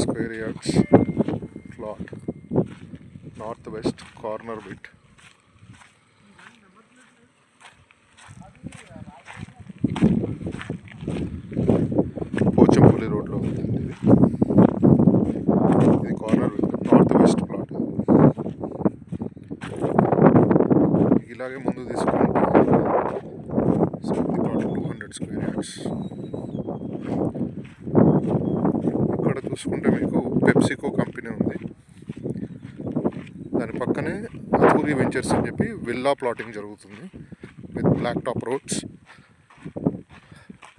Square yards plot, north west corner bit. Pochampally రోడ్లో ఉంటుంది ఇది corner bit, north west plot. ఇలాగే ముందు తీసుకుంటే సో ఇది ప్లాట్ 200 స్క్వేర్ యార్డ్స్. ఇక్కడ చూసుకుంటే మీకు పెప్సికో కంపెనీ ఉంది, దాని పక్కనే అధూరి వెంచర్స్ అని చెప్పి విల్లా ప్లాటింగ్ జరుగుతుంది with black top roads.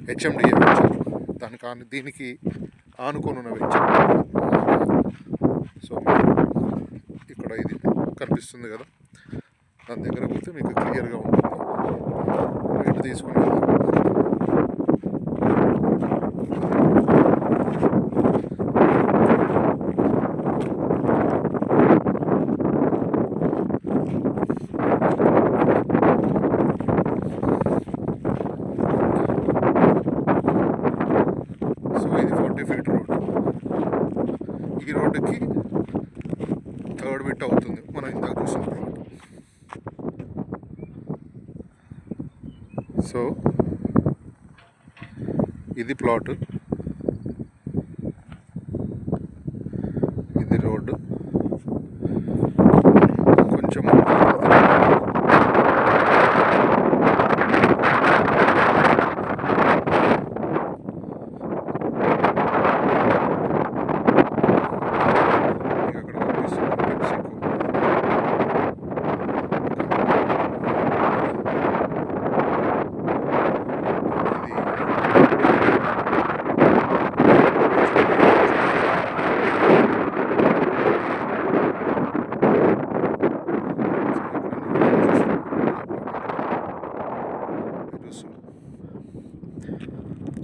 HMDA venture దీనికి ఆనుకొని ఉన్న వెంచర్. సో ఇక్కడ ఇది కనిపిస్తుంది కదా, దాని దగ్గర పోతే మీకు క్లియర్గా ఉంటుంది. ఇటు తీసుకుని సో ఇది 40 ఫీట్ రోడ్. ఈ రోడ్డుకి 3rd బిట్ అవుతుంది మనం ఇందాక చూసిన ప్లాట్. సో ఇది ప్లాట్, ఇది రోడ్డు. కొంచెం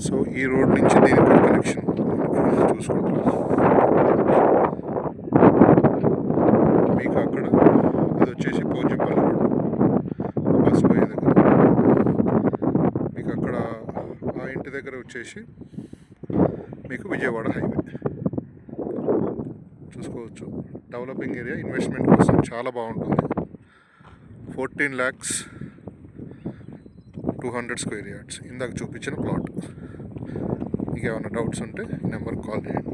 సో ఈ రోడ్ నుంచి దీనికి కనెక్షన్ చూసుకుంటాం. మీకు అక్కడ ఇది వచ్చేసి పోచంపల్లి రోడ్, బస్ పోయే దగ్గర. మీకు అక్కడ ఆ ఇంటి దగ్గర వచ్చేసి మీకు విజయవాడ హైవే చూసుకోవచ్చు. డెవలపింగ్ ఏరియా, ఇన్వెస్ట్మెంట్ కోసం చాలా బాగుంటుంది. 14,200 స్క్వేర్ యార్డ్స్ ఇందాక చూపించిన ప్లాట్. మీకు ఏమైనా డౌట్స్ ఉంటే ఈ నెంబర్కి కాల్ చేయండి.